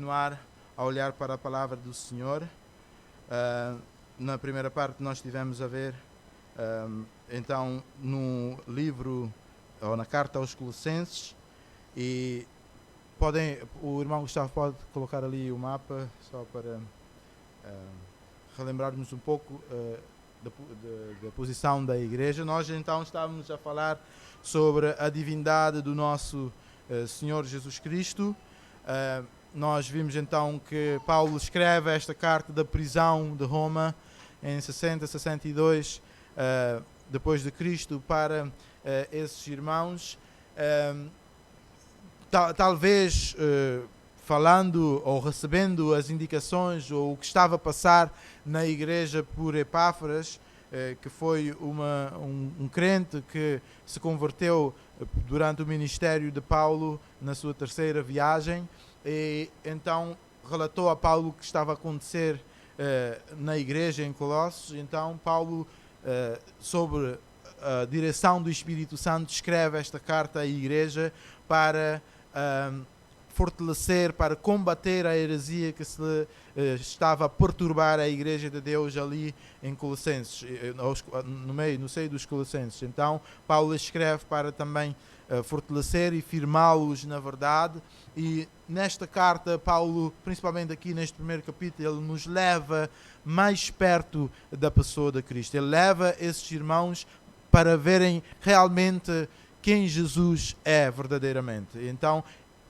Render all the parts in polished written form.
continuar a olhar para a palavra do Senhor. Na primeira parte nós estivemos a ver, então, no livro, ou na carta aos Colossenses, e o irmão Gustavo pode colocar ali o mapa, só para relembrarmos um pouco da posição da igreja. Nós então estávamos a falar sobre a divindade do nosso Senhor Jesus Cristo. Nós vimos então que Paulo escreve esta carta da prisão de Roma em 62 depois de Cristo para esses irmãos. Talvez falando ou recebendo as indicações ou o que estava a passar na igreja por Epáfras, que foi um crente que se converteu durante o ministério de Paulo na sua terceira viagem, e então relatou a Paulo o que estava a acontecer na igreja em Colossos. Então Paulo, sobre a direção do Espírito Santo, escreve esta carta à igreja para fortalecer, para combater a heresia que se estava a perturbar a igreja de Deus ali em Colossenses, no seio dos Colossenses. Então Paulo escreve para também fortalecer e firmá-los na verdade. E nesta carta Paulo, principalmente aqui neste primeiro capítulo, ele nos leva mais perto da pessoa de Cristo. Ele leva esses irmãos para verem realmente quem Jesus é verdadeiramente. Então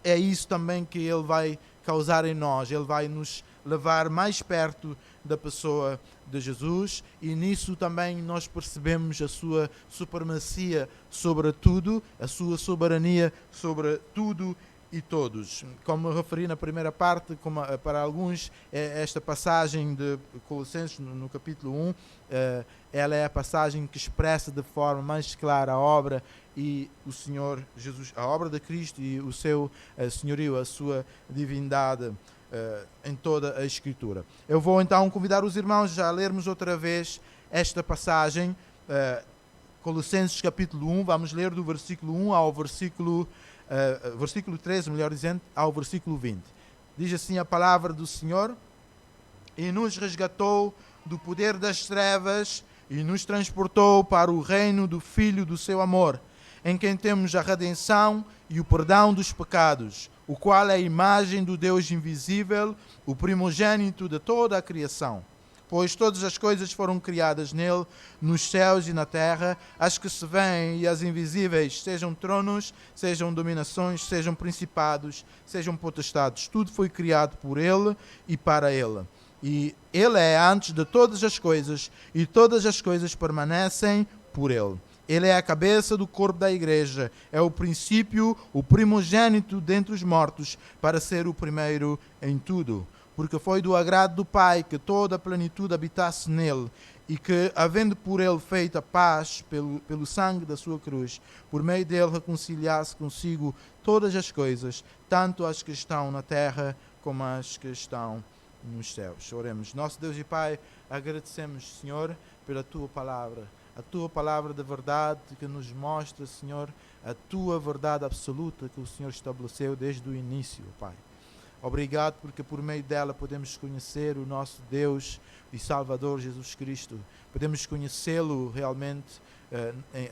é isso também que ele vai causar em nós. Ele vai nos levar mais perto da pessoa de Jesus, e nisso também nós percebemos a sua supremacia sobre tudo, a sua soberania sobre tudo e todos. Como referi na primeira parte, para alguns esta passagem de Colossenses no capítulo 1, ela é a passagem que expressa de forma mais clara a obra e o Senhor Jesus, a obra de Cristo e o seu senhorio, a sua divindade em toda a Escritura. Eu vou então convidar os irmãos a lermos outra vez esta passagem, Colossenses capítulo 1, vamos ler do versículo 1 ao versículo 13, melhor dizendo, ao versículo 20. Diz assim a palavra do Senhor: e nos resgatou do poder das trevas e nos transportou para o reino do Filho do seu amor, em quem temos a redenção e o perdão dos pecados, o qual é a imagem do Deus invisível, o primogênito de toda a criação. Pois todas as coisas foram criadas nele, nos céus e na terra, as que se veem e as invisíveis, sejam tronos, sejam dominações, sejam principados, sejam potestades. Tudo foi criado por ele e para ele. E ele é antes de todas as coisas, e todas as coisas permanecem por ele. Ele é a cabeça do corpo da igreja, é o princípio, o primogênito dentre os mortos, para ser o primeiro em tudo. Porque foi do agrado do Pai que toda a plenitude habitasse nele, e que, havendo por ele feito a paz pelo sangue da sua cruz, por meio dele reconciliasse consigo todas as coisas, tanto as que estão na terra como as que estão nos céus. Oremos. Nosso Deus e Pai, agradecemos, Senhor, pela Tua palavra, a Tua palavra de verdade que nos mostra, Senhor, a Tua verdade absoluta que o Senhor estabeleceu desde o início, Pai. Obrigado porque por meio dela podemos conhecer o nosso Deus e Salvador Jesus Cristo. Podemos conhecê-lo realmente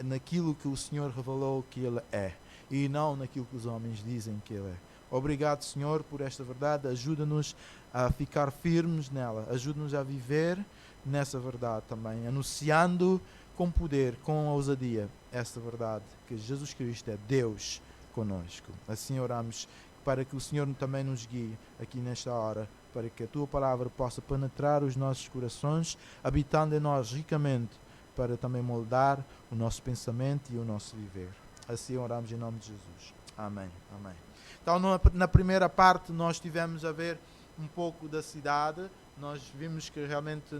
naquilo que o Senhor revelou que Ele é, e não naquilo que os homens dizem que Ele é. Obrigado, Senhor, por esta verdade. Ajuda-nos a ficar firmes nela. Ajuda-nos a viver nessa verdade também, anunciando com poder, com ousadia, esta verdade, que Jesus Cristo é Deus conosco. Assim oramos, para que o Senhor também nos guie aqui nesta hora, para que a Tua palavra possa penetrar os nossos corações, habitando em nós ricamente, para também moldar o nosso pensamento e o nosso viver. Assim oramos em nome de Jesus. Amém. Amém. Então, na primeira parte, nós tivemos a ver um pouco da cidade. Nós vimos que realmente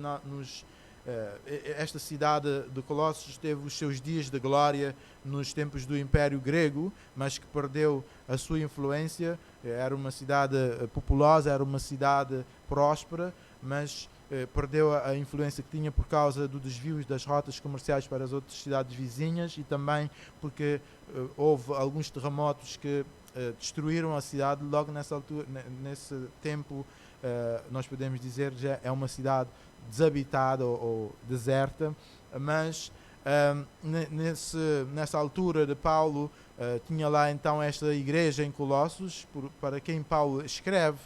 esta cidade de Colossos teve os seus dias de glória nos tempos do Império Grego, mas que perdeu a sua influência. Era uma cidade populosa, era uma cidade próspera, mas perdeu a influência que tinha por causa do desvio das rotas comerciais para as outras cidades vizinhas, e também porque houve alguns terremotos que destruíram a cidade. Logo nessa altura, nesse tempo, nós podemos dizer já é uma cidade desabitada ou deserta, mas nessa altura de Paulo tinha lá então esta igreja em Colossos, para quem Paulo escreve,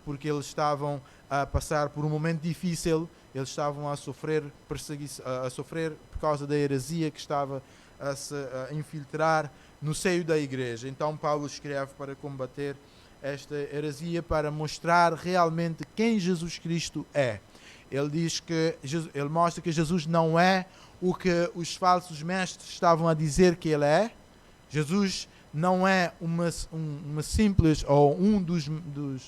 porque eles estavam a passar por um momento difícil, eles estavam a sofrer perseguição, a sofrer por causa da heresia que estava a se infiltrar no seio da igreja. Então Paulo escreve para combater esta heresia, para mostrar realmente quem Jesus Cristo é. Ele diz que ele mostra que Jesus não é o que os falsos mestres estavam a dizer que ele é. Jesus não é uma simples ou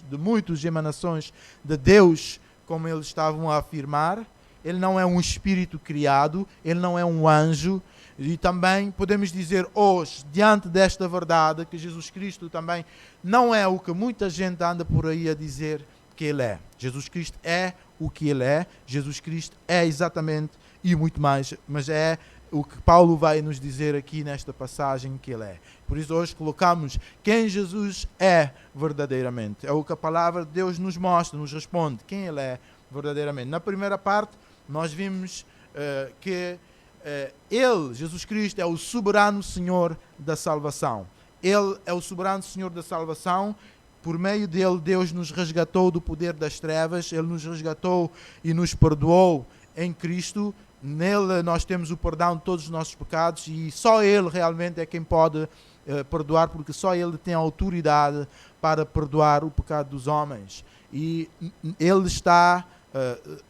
de muitas emanações de Deus, como eles estavam a afirmar. Ele não é um espírito criado, ele não é um anjo. E também podemos dizer hoje, diante desta verdade, que Jesus Cristo também não é o que muita gente anda por aí a dizer que ele é. Jesus Cristo é o que ele é. Jesus Cristo é exatamente e muito mais, mas é o que Paulo vai nos dizer aqui nesta passagem que ele é. Por isso hoje colocamos quem Jesus é verdadeiramente. É o que a palavra de Deus nos mostra, nos responde, quem ele é verdadeiramente. Na primeira parte nós vimos que ele, Jesus Cristo, é o soberano Senhor da salvação. Ele é o soberano Senhor da salvação. Por meio dele, Deus nos resgatou do poder das trevas. Ele nos resgatou e nos perdoou em Cristo. Nele nós temos o perdão de todos os nossos pecados e só Ele realmente é quem pode perdoar, porque só Ele tem a autoridade para perdoar o pecado dos homens. E Ele está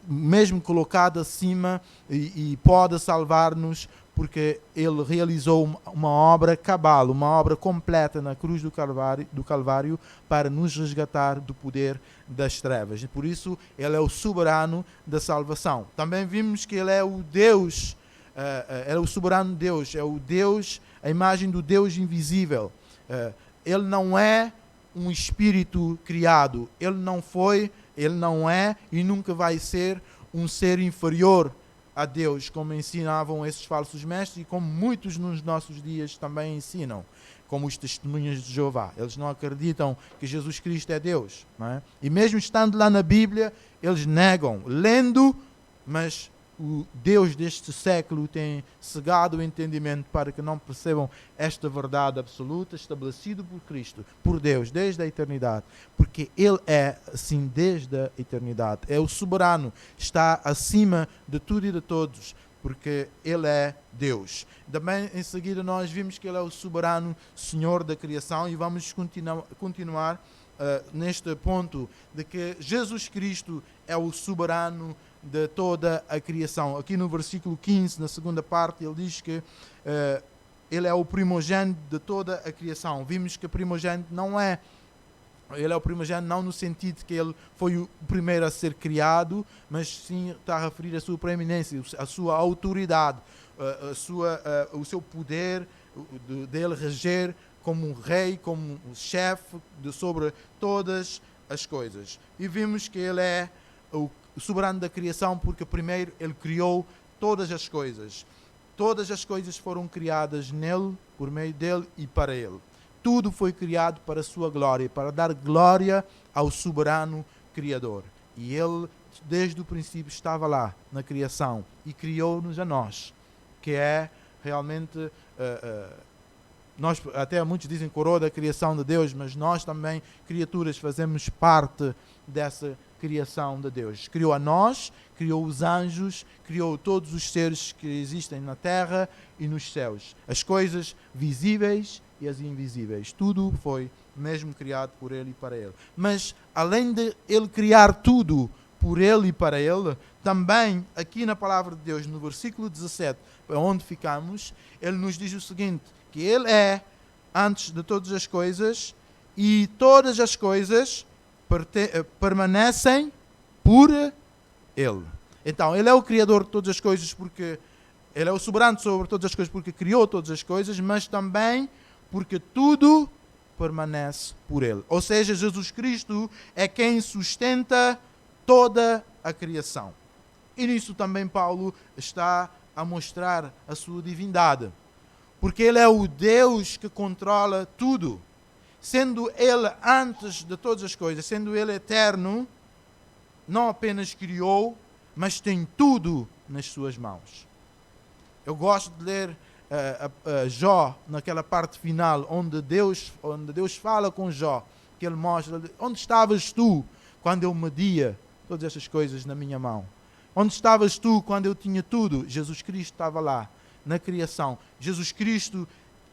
mesmo colocado acima e pode salvar-nos, porque Ele realizou uma obra cabal, uma obra completa na cruz do Calvário para nos resgatar do poder das trevas. E por isso Ele é o soberano da salvação. Também vimos que Ele é o Deus, é o soberano Deus, é o Deus, a imagem do Deus invisível. Ele não é um espírito criado, Ele não foi, Ele não é e nunca vai ser um ser inferior a Deus, como ensinavam esses falsos mestres e como muitos nos nossos dias também ensinam, como os testemunhas de Jeová. Eles não acreditam que Jesus Cristo é Deus, não é? E mesmo estando lá na Bíblia, eles negam, lendo, mas o Deus deste século tem cegado o entendimento para que não percebam esta verdade absoluta, estabelecida por Cristo, por Deus, desde a eternidade. Porque Ele é assim desde a eternidade. É o soberano, está acima de tudo e de todos, porque Ele é Deus. Também em seguida nós vimos que Ele é o soberano Senhor da criação e vamos continuar neste ponto de que Jesus Cristo é o soberano de toda a criação. Aqui no versículo 15, na segunda parte, ele diz que ele é o primogênito de toda a criação. Vimos que primogênito não é, ele é o primogênito não no sentido de que ele foi o primeiro a ser criado, mas sim está a referir a sua preeminência, a sua autoridade, o seu poder dele reger como um rei, como um chefe sobre todas as coisas. E vimos que ele é o soberano da criação porque primeiro ele criou todas as coisas. Todas as coisas foram criadas nele, por meio dele e para ele. Tudo foi criado para a sua glória, para dar glória ao soberano Criador. E ele, desde o princípio, estava lá na criação e criou-nos a nós, que é realmente... nós, até muitos dizem coroa da criação de Deus, mas nós também, criaturas, fazemos parte dessa criação de Deus. Criou a nós, criou os anjos, criou todos os seres que existem na terra e nos céus. As coisas visíveis e as invisíveis. Tudo foi mesmo criado por Ele e para Ele. Mas, além de Ele criar tudo por Ele e para Ele, também, aqui na palavra de Deus, no versículo 17, onde ficamos, Ele nos diz o seguinte, que Ele é antes de todas as coisas e todas as coisas permanecem por Ele. Então, Ele é o Criador de todas as coisas porque Ele é o soberano sobre todas as coisas porque criou todas as coisas, mas também porque tudo permanece por Ele. Ou seja, Jesus Cristo é quem sustenta toda a criação. E nisso também Paulo está a mostrar a sua divindade. Porque Ele é o Deus que controla tudo. sendo Ele antes de todas as coisas, sendo Ele eterno, não apenas criou, mas tem tudo nas suas mãos. Eu gosto de ler Jó, naquela parte final, onde Deus fala com Jó, que ele mostra, onde estavas tu quando eu media todas essas coisas na minha mão? Onde estavas tu quando eu tinha tudo? Jesus Cristo estava lá, na criação. Jesus Cristo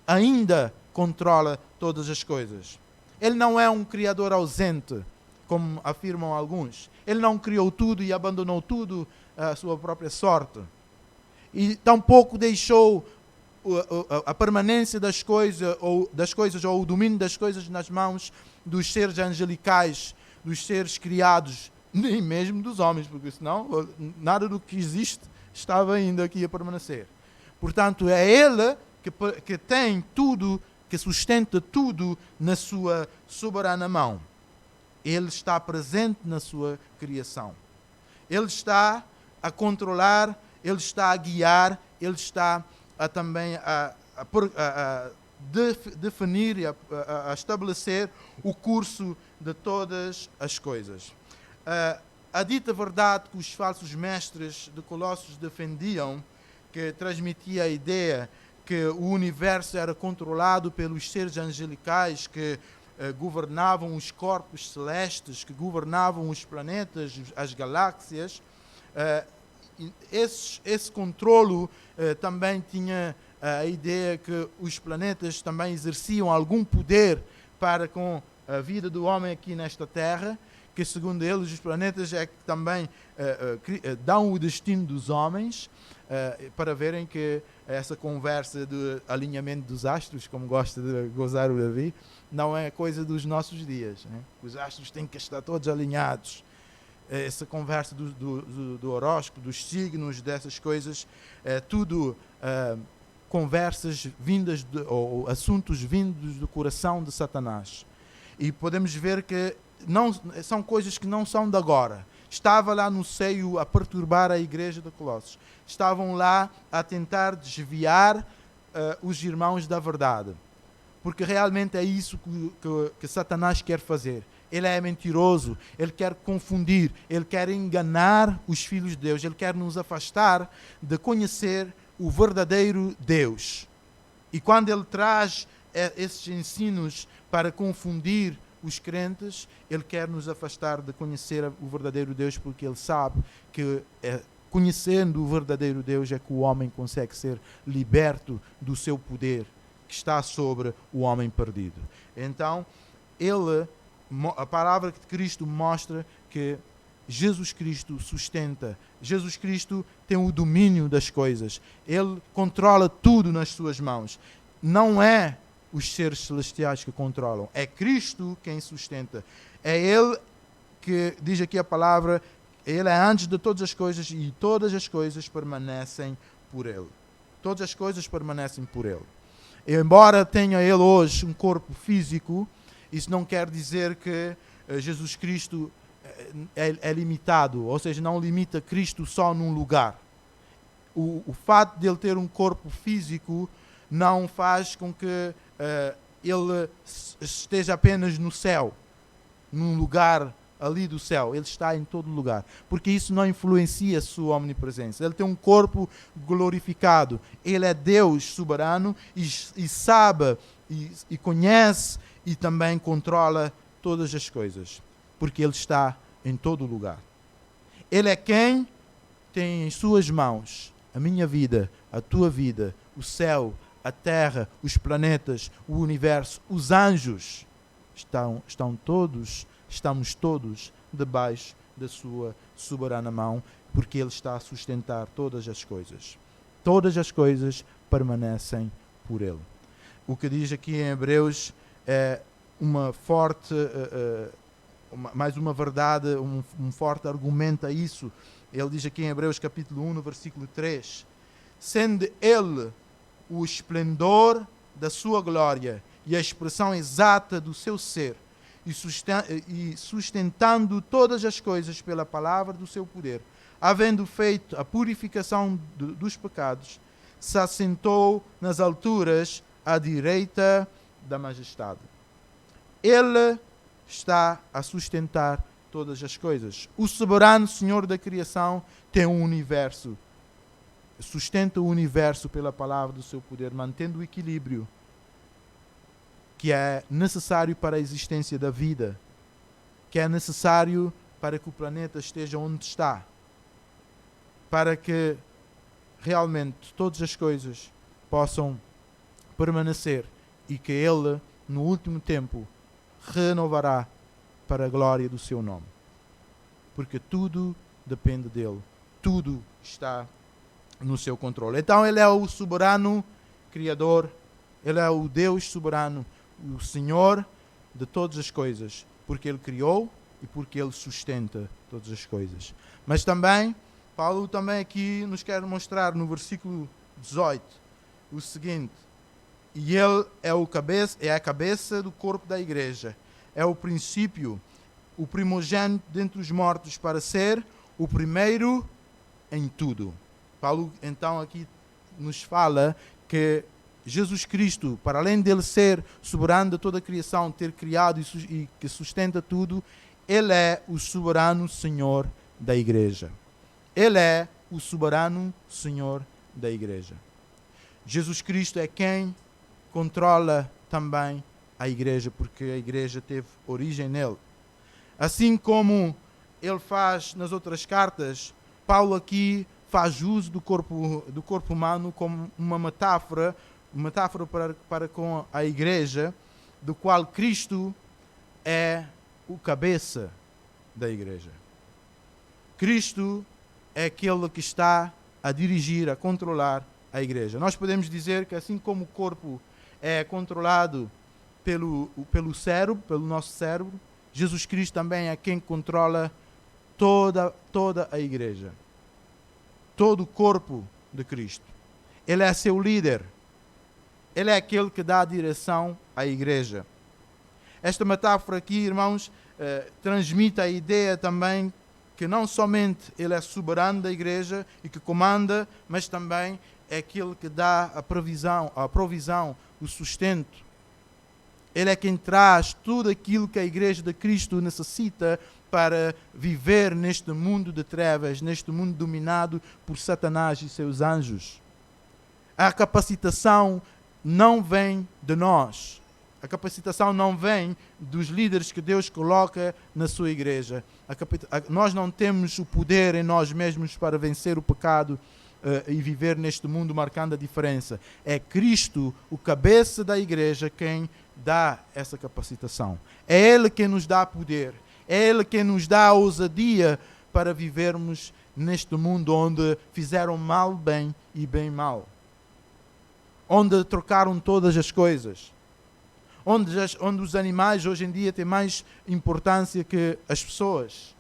ainda controla todas as coisas. Ele não é um criador ausente, como afirmam alguns. Ele não criou tudo e abandonou tudo à sua própria sorte. E tampouco deixou a permanência das coisas ou o domínio das coisas nas mãos dos seres angelicais, dos seres criados, nem mesmo dos homens, porque senão nada do que existe estava ainda aqui a permanecer. Portanto, é Ele que tem tudo, que sustenta tudo na sua soberana mão. Ele está presente na sua criação. Ele está a controlar, Ele está a guiar, Ele está também a definir e a estabelecer o curso de todas as coisas. A dita verdade que os falsos mestres de Colossos defendiam, que transmitia a ideia que o universo era controlado pelos seres angelicais que governavam os corpos celestes, que governavam os planetas, as galáxias, esse controlo também tinha a ideia que os planetas também exerciam algum poder para com a vida do homem aqui nesta Terra, que segundo eles os planetas é que também dão o destino dos homens, para verem que essa conversa do alinhamento dos astros, como gosta de gozar o Davi, não é coisa dos nossos dias, né? Os astros têm que estar todos alinhados. Essa conversa do horóscopo, dos signos, dessas coisas, tudo conversas vindas ou assuntos vindos do coração de Satanás. E podemos ver que não, são coisas que não são de agora. Estava lá no seio a perturbar a igreja de Colossos. Estavam lá a tentar desviar os irmãos da verdade. Porque realmente é isso que Satanás quer fazer. Ele é mentiroso, ele quer confundir, ele quer enganar os filhos de Deus, ele quer nos afastar de conhecer o verdadeiro Deus. E quando ele traz esses ensinos para confundir os crentes, ele quer nos afastar de conhecer o verdadeiro Deus, porque ele sabe que conhecendo o verdadeiro Deus é que o homem consegue ser liberto do seu poder que está sobre o homem perdido. Então, a palavra de Cristo mostra que Jesus Cristo sustenta, Jesus Cristo tem o domínio das coisas, Ele controla tudo nas suas mãos. Não é os seres celestiais que controlam, é Cristo quem sustenta. É Ele que, diz aqui a palavra, Ele é antes de todas as coisas e todas as coisas permanecem por Ele. Todas as coisas permanecem por Ele. E, embora tenha Ele hoje um corpo físico, isso não quer dizer que Jesus Cristo é limitado, ou seja, não limita Cristo só num lugar. O fato de Ele ter um corpo físico não faz com que Ele esteja apenas no céu, num lugar ali do céu. Ele está em todo lugar, porque isso não influencia a sua omnipresença. Ele tem um corpo glorificado. Ele é Deus soberano e sabe e conhece e também controla todas as coisas, porque Ele está em todo lugar. Ele é quem tem em suas mãos a minha vida, a tua vida, o céu, a terra, os planetas, o universo, os anjos. Estamos todos debaixo da sua soberana mão, porque Ele está a sustentar todas as coisas. Todas as coisas permanecem por Ele. O que diz aqui em Hebreus é uma forte, mais uma verdade, um forte argumento a isso. Ele diz aqui em Hebreus capítulo 1, no versículo 3, sendo Ele o esplendor da sua glória e a expressão exata do seu ser, e sustentando todas as coisas pela palavra do seu poder, havendo feito a purificação dos pecados, se assentou nas alturas à direita da majestade. Ele está a sustentar todas as coisas. O soberano Senhor da criação tem um universo. Sustenta o universo pela palavra do seu poder, mantendo o equilíbrio que é necessário para a existência da vida, que é necessário para que o planeta esteja onde está, para que realmente todas as coisas possam permanecer e que Ele, no último tempo, renovará para a glória do seu nome. Porque tudo depende dele. Tudo está no seu controle. Então Ele é o soberano Criador. Ele é o Deus soberano, o Senhor de todas as coisas. Porque Ele criou e porque Ele sustenta todas as coisas. Mas também, Paulo também aqui nos quer mostrar no versículo 18 o seguinte: e Ele é a cabeça do corpo da igreja. É o princípio, o primogênito dentre os mortos, para ser o primeiro em tudo. Paulo então aqui nos fala que Jesus Cristo, para além dele ser soberano de toda a criação, ter criado e que sustenta tudo, Ele é o soberano Senhor da igreja. Ele é o soberano Senhor da igreja. Jesus Cristo é quem controla também a igreja, porque a igreja teve origem nele. Assim como ele faz nas outras cartas, Paulo aqui faz uso do corpo humano como uma metáfora para com a igreja, do qual Cristo é o cabeça da igreja. Cristo é aquele que está a dirigir, a controlar a igreja. Nós podemos dizer que assim como o corpo é controlado pelo cérebro, pelo nosso cérebro, Jesus Cristo também é quem controla toda a igreja. Todo o corpo de Cristo. Ele é seu líder. Ele é aquele que dá a direção à igreja. Esta metáfora aqui, irmãos, transmite a ideia também que não somente Ele é soberano da igreja e que comanda, mas também é aquele que dá a provisão, o sustento. Ele é quem traz tudo aquilo que a igreja de Cristo necessita para viver neste mundo de trevas, neste mundo dominado por Satanás e seus anjos. A capacitação não vem de nós. A capacitação não vem dos líderes que Deus coloca na sua igreja. Nós não temos o poder em nós mesmos para vencer o pecado e viver neste mundo marcando a diferença. É Cristo, o cabeça da igreja, quem dá essa capacitação. É Ele quem nos dá poder. É Ele quem nos dá a ousadia para vivermos neste mundo onde fizeram mal bem e bem mal. Onde trocaram todas as coisas. Onde os animais hoje em dia têm mais importância que as pessoas.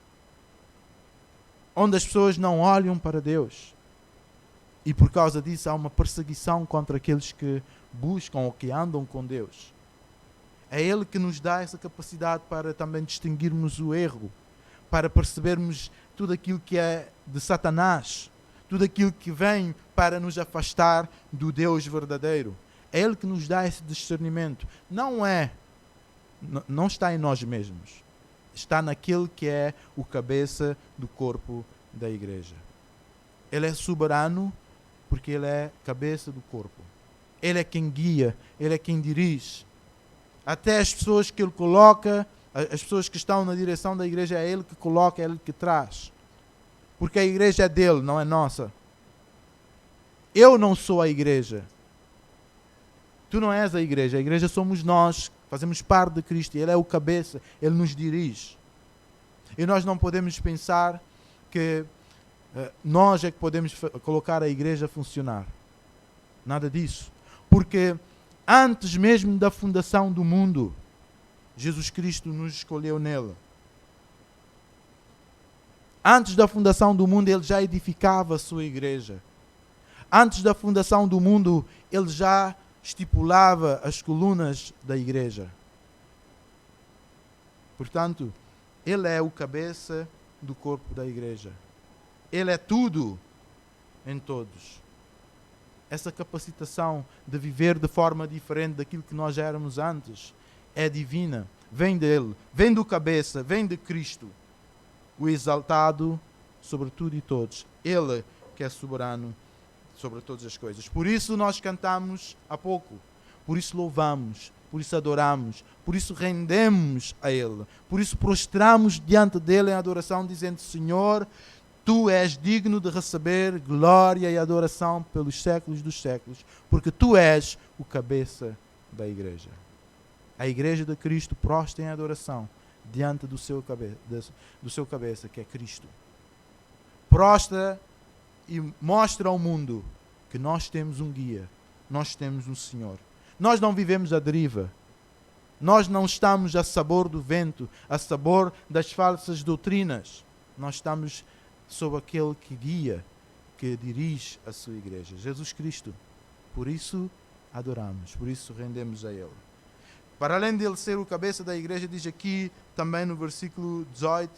Onde as pessoas não olham para Deus. E por causa disso há uma perseguição contra aqueles que buscam ou que andam com Deus. É Ele que nos dá essa capacidade para também distinguirmos o erro, para percebermos tudo aquilo que é de Satanás, tudo aquilo que vem para nos afastar do Deus verdadeiro. É Ele que nos dá esse discernimento. Não está em nós mesmos. Está naquele que é o cabeça do corpo da igreja. Ele é soberano porque Ele é cabeça do corpo. Ele é quem guia, Ele é quem dirige. Até as pessoas que Ele coloca, as pessoas que estão na direção da igreja, é Ele que coloca, é Ele que traz. Porque a igreja é dele, não é nossa. Eu não sou a igreja. Tu não és a igreja somos nós, fazemos parte de Cristo, Ele é o cabeça, Ele nos dirige. E nós não podemos pensar que nós é que podemos colocar a igreja a funcionar. Nada disso. Porque antes mesmo da fundação do mundo, Jesus Cristo nos escolheu nele. Antes da fundação do mundo, Ele já edificava a sua igreja. Antes da fundação do mundo, Ele já estipulava as colunas da igreja. Portanto, Ele é o cabeça do corpo da igreja. Ele é tudo em todos. Essa capacitação de viver de forma diferente daquilo que nós éramos antes é divina. vem dele, vem do cabeça, vem de Cristo, o exaltado sobre tudo e todos. Ele que é soberano sobre todas as coisas. Por isso nós cantamos há pouco, por isso louvamos, por isso adoramos, por isso rendemos a Ele, por isso prostramos diante dele em adoração, dizendo: Senhor, Tu és digno de receber glória e adoração pelos séculos dos séculos, porque Tu és o cabeça da igreja. A igreja de Cristo prostra em adoração diante do seu cabeça, que é Cristo. Prostra e mostra ao mundo que nós temos um guia, nós temos um Senhor. Nós não vivemos à deriva. Nós não estamos a sabor do vento, a sabor das falsas doutrinas. Nós estamos sob aquele que guia, que dirige a sua igreja, Jesus Cristo. Por isso adoramos, por isso rendemos a Ele. Para além de Ele ser o cabeça da igreja, diz aqui também no versículo 18,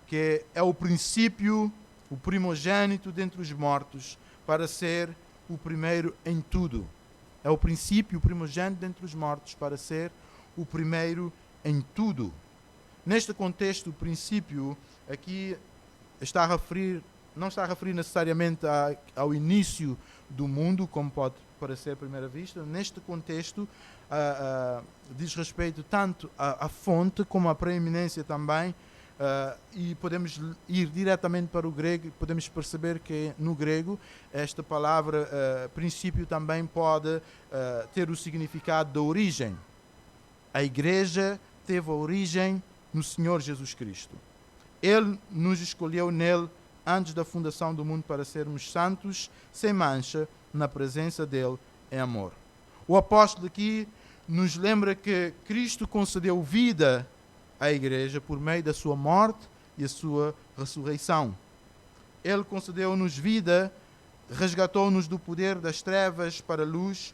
que é o princípio, o primogênito dentre os mortos, para ser o primeiro em tudo. É o princípio, o primogênito dentre os mortos, para ser o primeiro em tudo. Neste contexto, o princípio aqui não está a referir necessariamente ao início do mundo, como pode parecer à primeira vista. Neste contexto, diz respeito tanto à fonte como à preeminência também. E podemos ir diretamente para o grego, podemos perceber que no grego esta palavra princípio também pode ter o significado da origem. A igreja teve a origem no Senhor Jesus Cristo. Ele nos escolheu nele antes da fundação do mundo para sermos santos, sem mancha, na presença dele em amor. O apóstolo aqui nos lembra que Cristo concedeu vida à igreja por meio da sua morte e a sua ressurreição. Ele concedeu-nos vida, resgatou-nos do poder das trevas para a luz,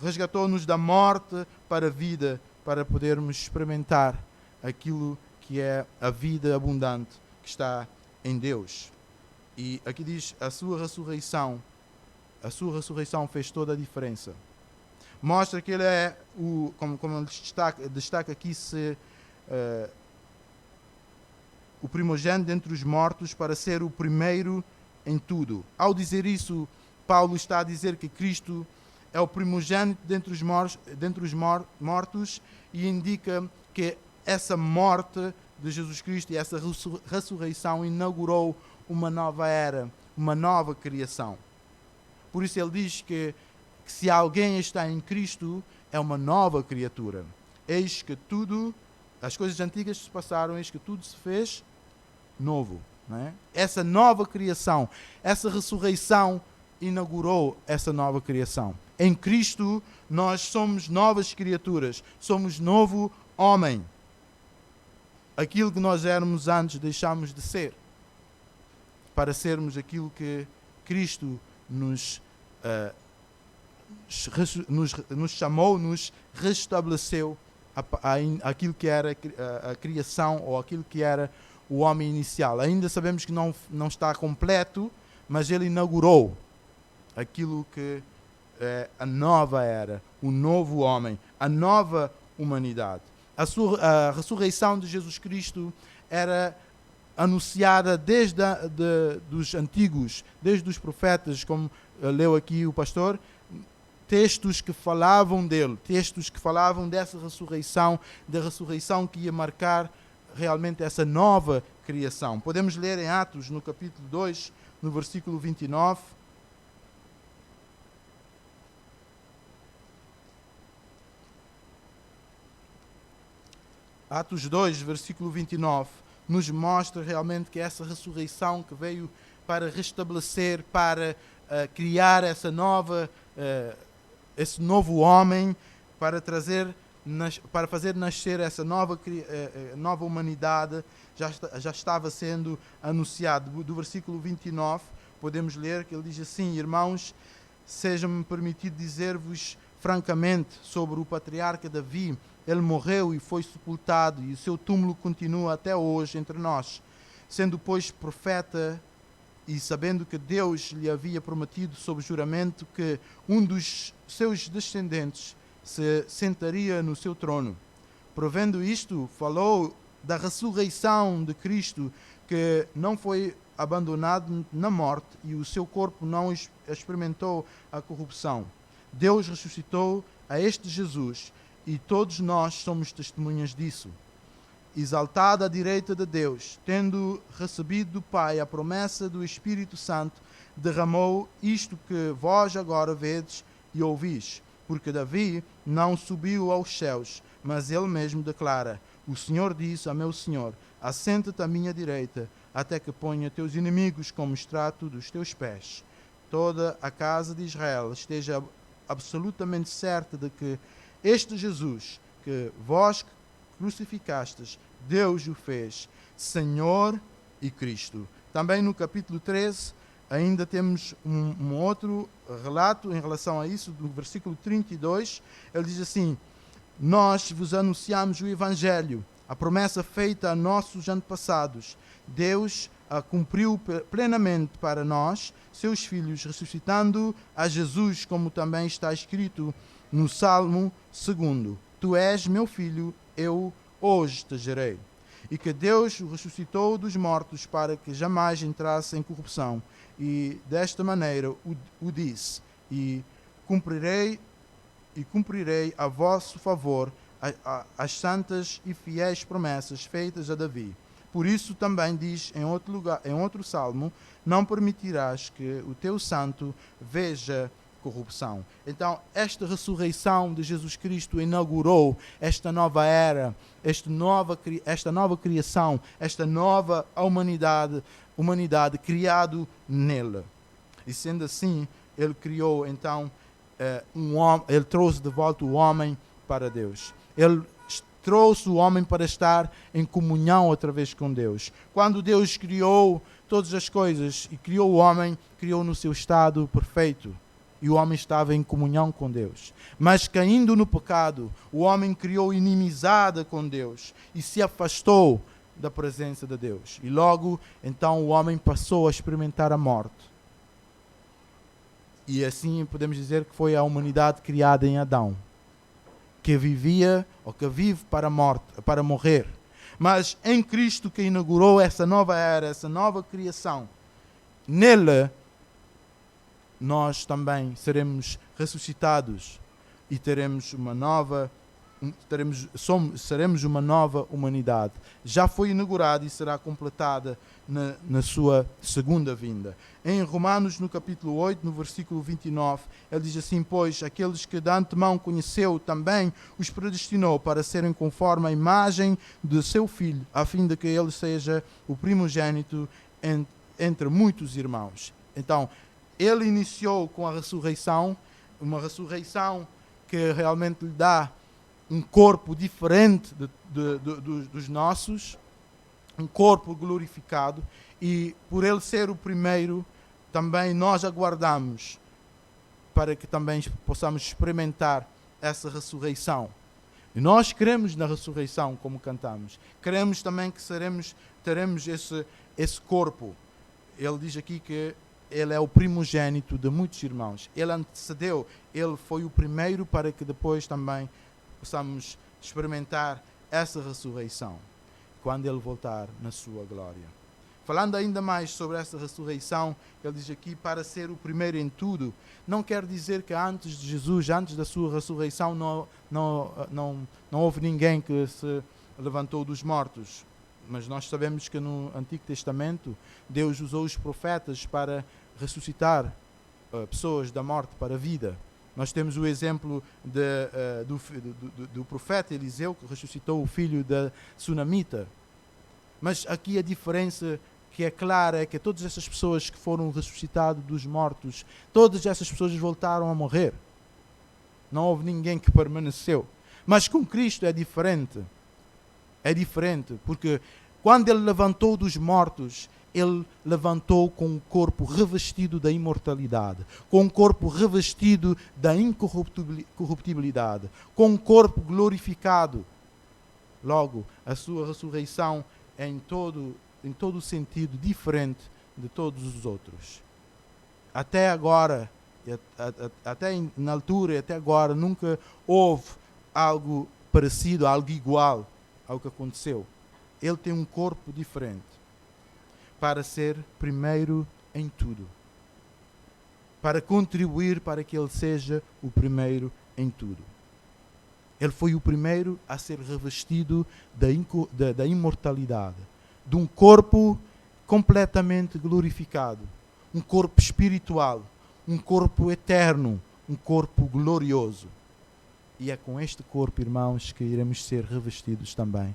resgatou-nos da morte para a vida, para podermos experimentar aquilo que é a vida abundante que está em Deus. E aqui diz, a sua ressurreição fez toda a diferença. Mostra que ele é como destaca aqui, o primogênito dentre os mortos, para ser o primeiro em tudo. Ao dizer isso, Paulo está a dizer que Cristo é o primogênito dentre os mortos, e indica que essa morte de Jesus Cristo e essa ressurreição inaugurou uma nova era, uma nova criação. Por isso ele diz que se alguém está em Cristo, é uma nova criatura. Eis que tudo, as coisas antigas se passaram, eis que tudo se fez novo. Não é? Essa nova criação, essa ressurreição inaugurou essa nova criação. Em Cristo nós somos novas criaturas, somos novo homem. Aquilo que nós éramos antes deixamos de ser, para sermos aquilo que Cristo nos chamou, nos restabeleceu aquilo que era a criação, ou aquilo que era o homem inicial. Ainda sabemos que não está completo, mas ele inaugurou aquilo que é a nova era, o novo homem, a nova humanidade. A ressurreição de Jesus Cristo era anunciada desde dos antigos, desde os profetas, como leu aqui o pastor, textos que falavam dele, textos que falavam dessa ressurreição, da ressurreição que ia marcar realmente essa nova criação. Podemos ler em Atos, no capítulo 2, no versículo 29. Atos 2, versículo 29, nos mostra realmente que essa ressurreição que veio para restabelecer, para criar esse novo homem, para fazer nascer essa nova humanidade, já estava sendo anunciado. Do versículo 29, podemos ler que ele diz assim: Irmãos, seja-me permitido dizer-vos francamente sobre o patriarca Davi. Ele morreu e foi sepultado, e o seu túmulo continua até hoje entre nós. Sendo, pois, profeta, e sabendo que Deus lhe havia prometido sob juramento que um dos seus descendentes se sentaria no seu trono, Provendo isto, falou da ressurreição de Cristo, que não foi abandonado na morte e o seu corpo não experimentou a corrupção. Deus ressuscitou a este Jesus e todos nós somos testemunhas disso. Exaltado à direita de Deus, tendo recebido do Pai a promessa do Espírito Santo, derramou isto que vós agora vedes e ouvis. Porque Davi não subiu aos céus, mas ele mesmo declara: o Senhor disse a meu Senhor: assenta-te à minha direita, até que ponha teus inimigos como estrato dos teus pés. Toda a casa de Israel esteja absolutamente certa de que este Jesus, que vós crucificastes, Deus o fez Senhor e Cristo. Também no capítulo 13, ainda temos um outro relato em relação a isso, no versículo 32, ele diz assim: nós vos anunciamos o Evangelho, a promessa feita a nossos antepassados. Deus a cumpriu plenamente para nós, seus filhos, ressuscitando a Jesus, como também está escrito no Salmo 2. Tu és meu filho, eu hoje te gerei. E que Deus o ressuscitou dos mortos para que jamais entrasse em corrupção. E desta maneira o disse: e cumprirei a vosso favor as santas e fiéis promessas feitas a Davi. Por isso também diz em outro lugar, em outro salmo: não permitirás que o teu santo veja corrupção. Então, esta ressurreição de Jesus Cristo inaugurou esta nova era, esta nova criação, esta nova humanidade criado nele. E sendo assim, ele criou então ele trouxe de volta o homem para Deus. Ele trouxe o homem para estar em comunhão outra vez com Deus. Quando Deus criou todas as coisas e criou o homem, criou no seu estado perfeito. E o homem estava em comunhão com Deus. Mas caindo no pecado, o homem criou inimizade com Deus e se afastou da presença de Deus. E logo, então, o homem passou a experimentar a morte. E assim podemos dizer que foi a humanidade criada em Adão, que vivia ou que vive para a morte, para morrer. Mas em Cristo, que inaugurou essa nova era, essa nova criação, nele nós também seremos ressuscitados e seremos uma nova humanidade. Já foi inaugurada e será completada na sua segunda vinda. Em Romanos, no capítulo 8, no versículo 29, ele diz assim: pois aqueles que de antemão conheceu também os predestinou para serem conforme a imagem de seu Filho, a fim de que ele seja o primogênito entre muitos irmãos. Então, ele iniciou com a ressurreição, uma ressurreição que realmente lhe dá um corpo diferente dos nossos, um corpo glorificado, e por ele ser o primeiro, também nós aguardamos para que também possamos experimentar essa ressurreição. E nós cremos na ressurreição, como cantamos. Cremos também que teremos esse corpo. Ele diz aqui que ele é o primogênito de muitos irmãos. Ele antecedeu, ele foi o primeiro para que depois também possamos experimentar essa ressurreição quando ele voltar na sua glória. Falando ainda mais sobre essa ressurreição, ele diz aqui: para ser o primeiro em tudo. Não quer dizer que antes de Jesus, antes da sua ressurreição, não houve ninguém que se levantou dos mortos. Mas nós sabemos que no Antigo Testamento Deus usou os profetas para ressuscitar pessoas da morte para a vida. Nós temos o exemplo do profeta Eliseu, que ressuscitou o filho da Sunamita. Mas aqui a diferença que é clara é que todas essas pessoas que foram ressuscitadas dos mortos, todas essas pessoas voltaram a morrer. Não houve ninguém que permaneceu. Mas com Cristo é diferente. É diferente, porque quando ele levantou dos mortos, ele levantou com um corpo revestido da imortalidade, com um corpo revestido da incorruptibilidade, com um corpo glorificado. Logo, a sua ressurreição é em todo sentido diferente de todos os outros. Até agora, até na altura e até agora, nunca houve algo parecido, algo igual ao que aconteceu. Ele tem um corpo diferente para ser primeiro em tudo, para contribuir para que ele seja o primeiro em tudo. Ele foi o primeiro a ser revestido da imortalidade, de um corpo completamente glorificado, um corpo espiritual, um corpo eterno, um corpo glorioso. E é com este corpo, irmãos, que iremos ser revestidos também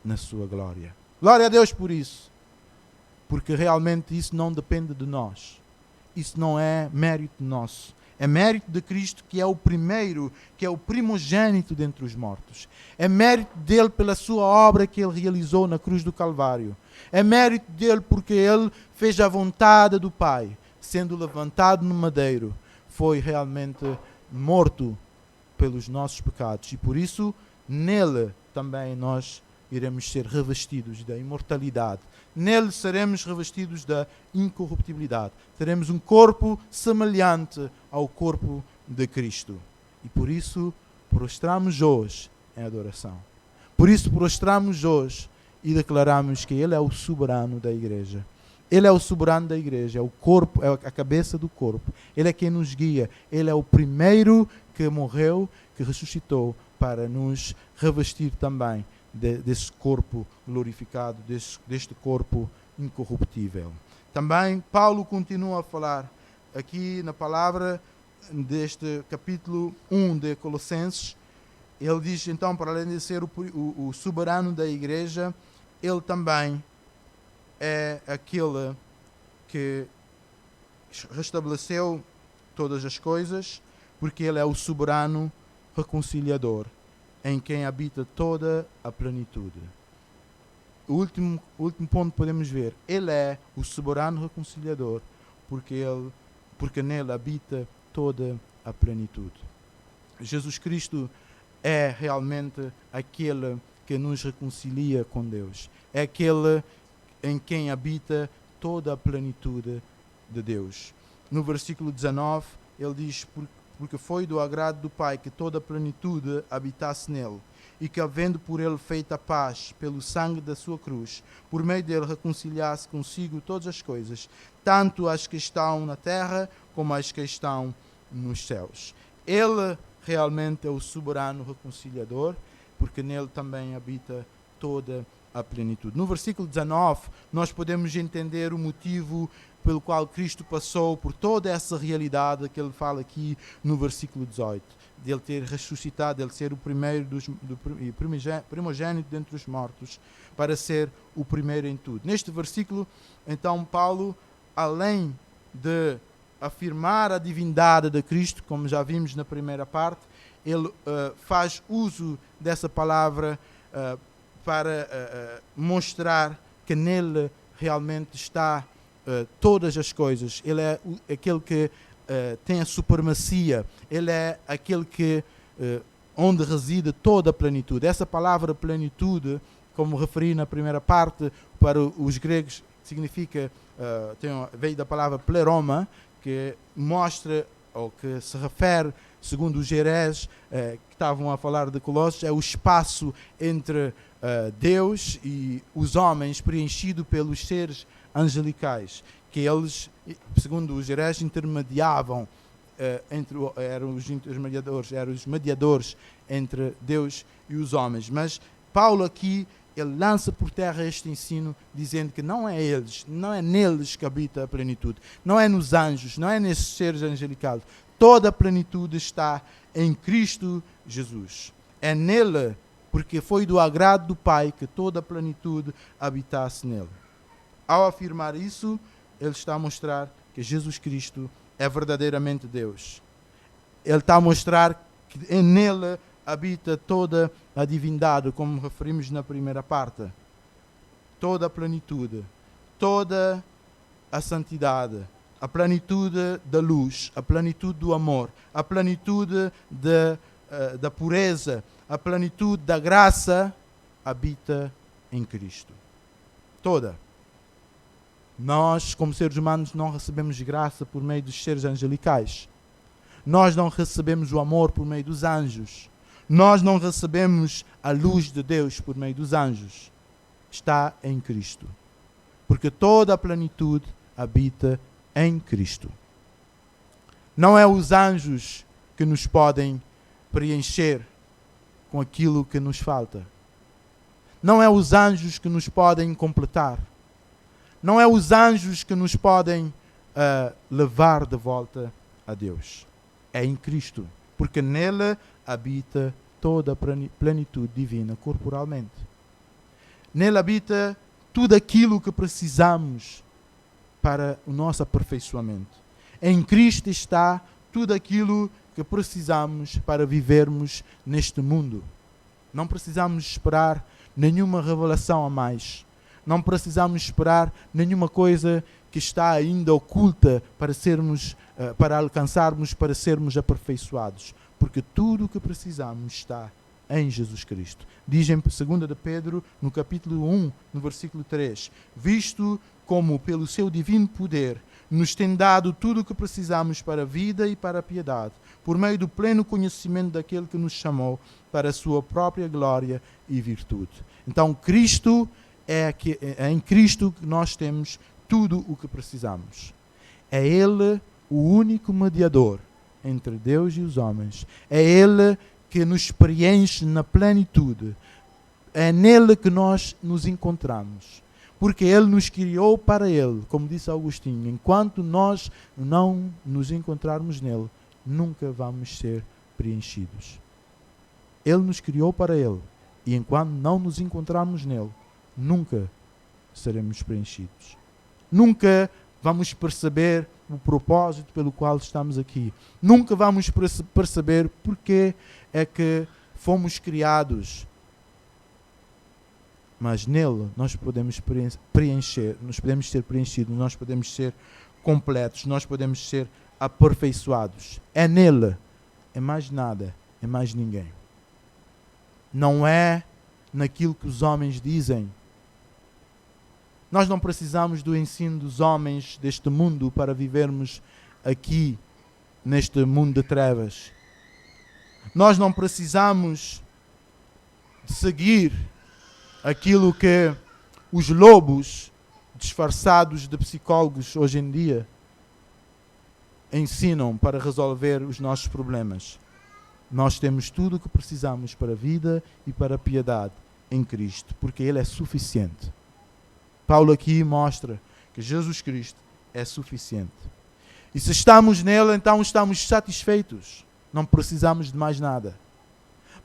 na sua glória. Glória a Deus por isso, porque realmente isso não depende de nós. Isso não é mérito nosso. É mérito de Cristo, que é o primeiro, que é o primogênito dentre os mortos. É mérito dele pela sua obra que ele realizou na cruz do Calvário. É mérito dele porque ele fez a vontade do Pai, sendo levantado no madeiro. Foi realmente morto pelos nossos pecados. E por isso, nele também nós iremos ser revestidos da imortalidade. Nele seremos revestidos da incorruptibilidade. Teremos um corpo semelhante ao corpo de Cristo. E por isso prostramos hoje em adoração. Por isso prostramos hoje e declaramos que Ele é o soberano da igreja. Ele é o soberano da igreja, é o corpo, é a cabeça do corpo. Ele é quem nos guia. Ele é o primeiro que morreu, que ressuscitou para nos revestir também desse corpo glorificado, deste corpo incorruptível. Também Paulo continua a falar aqui na palavra deste capítulo 1 de Colossenses. Ele diz então, para além de ser o soberano da igreja, ele também é aquele que restabeleceu todas as coisas, porque ele é o soberano reconciliador, em quem habita toda a plenitude. O último ponto que podemos ver, ele é o soberano reconciliador, porque nele habita toda a plenitude. Jesus Cristo é realmente aquele que nos reconcilia com Deus. É aquele em quem habita toda a plenitude de Deus. No versículo 19, ele diz: porque foi do agrado do Pai que toda a plenitude habitasse nele, e que, havendo por ele feito a paz pelo sangue da sua cruz, por meio dele reconciliasse consigo todas as coisas, tanto as que estão na terra como as que estão nos céus. Ele realmente é o soberano reconciliador, porque nele também habita toda a plenitude. No versículo 19, nós podemos entender o motivo pelo qual Cristo passou por toda essa realidade que ele fala aqui no versículo 18, de ele ter ressuscitado, de ele ser o primeiro primogênito dentre os mortos, para ser o primeiro em tudo. Neste versículo, então, Paulo, além de afirmar a divindade de Cristo, como já vimos na primeira parte, ele faz uso dessa palavra para mostrar que nele realmente está todas as coisas. Ele é aquele que tem a supremacia. Ele é aquele que onde reside toda a plenitude. Essa palavra plenitude, como referi na primeira parte, para os gregos significa, veio da palavra pleroma, que mostra, ou que se refere, segundo os Jerés, que estavam a falar de Colossos, é o espaço entre Deus e os homens, preenchido pelos seres angelicais, que eles, segundo os Jerés, intermediavam, eram os mediadores entre Deus e os homens. Mas Paulo aqui, ele lança por terra este ensino, dizendo que não é eles, não é neles que habita a plenitude, não é nos anjos, não é nesses seres angelicais. Toda a plenitude está em Cristo Jesus. É nele, porque foi do agrado do Pai que toda a plenitude habitasse nele. Ao afirmar isso, ele está a mostrar que Jesus Cristo é verdadeiramente Deus. Ele está a mostrar que nele habita toda a divindade, como referimos na primeira parte. Toda a plenitude, toda a santidade, a plenitude da luz, a plenitude do amor, a plenitude da pureza, a plenitude da graça habita em Cristo. Toda. Nós, como seres humanos, não recebemos graça por meio dos seres angelicais. Nós não recebemos o amor por meio dos anjos. Nós não recebemos a luz de Deus por meio dos anjos. Está em Cristo. Porque toda a plenitude habita em Cristo. Não é os anjos que nos podem preencher com aquilo que nos falta. Não é os anjos que nos podem completar. Não é os anjos que nos podem levar de volta a Deus. É em Cristo. Porque nele habita toda a plenitude divina corporalmente. Nele habita tudo aquilo que precisamos para o nosso aperfeiçoamento. Em Cristo está tudo aquilo que precisamos para vivermos neste mundo. Não precisamos esperar nenhuma revelação a mais. Não precisamos esperar nenhuma coisa que está ainda oculta para alcançarmos, para sermos aperfeiçoados. Porque tudo o que precisamos está em Jesus Cristo. Diz em 2 de Pedro, no capítulo 1, no versículo 3, visto como pelo seu divino poder nos tem dado tudo o que precisamos para a vida e para a piedade, por meio do pleno conhecimento daquele que nos chamou para a sua própria glória e virtude. Então, Cristo é em Cristo que nós temos tudo o que precisamos. É Ele o único mediador entre Deus e os homens. É Ele que nos preenche na plenitude. É nele que nós nos encontramos. Porque Ele nos criou para Ele, como disse Agostinho. Enquanto nós não nos encontrarmos nele, nunca vamos ser preenchidos. Ele nos criou para Ele. E enquanto não nos encontrarmos nele, nunca seremos preenchidos. Nunca vamos perceber o propósito pelo qual estamos aqui. Nunca vamos perceber porque é que fomos criados. Mas nele nós podemos preencher, nós podemos ser preenchidos, nós podemos ser completos, nós podemos ser aperfeiçoados. É nele, é mais nada, é mais ninguém. Não é naquilo que os homens dizem. Nós não precisamos do ensino dos homens deste mundo para vivermos aqui, neste mundo de trevas. Nós não precisamos de seguir aquilo que os lobos disfarçados de psicólogos hoje em dia ensinam para resolver os nossos problemas. Nós temos tudo o que precisamos para a vida e para a piedade em Cristo, porque Ele é suficiente. Paulo aqui mostra que Jesus Cristo é suficiente. E se estamos nele, então estamos satisfeitos. Não precisamos de mais nada.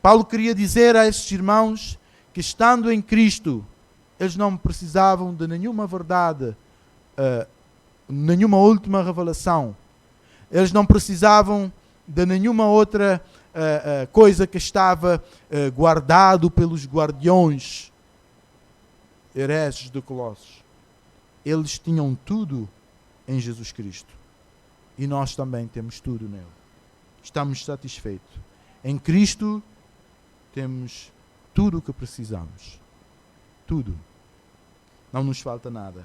Paulo queria dizer a esses irmãos que, estando em Cristo, eles não precisavam de nenhuma verdade, nenhuma última revelação. Eles não precisavam de nenhuma outra coisa que estava guardado pelos guardiões hereges de Colossos. Eles tinham tudo em Jesus Cristo. E nós também temos tudo nele. Estamos satisfeitos. Em Cristo temos tudo o que precisamos. Tudo. Não nos falta nada.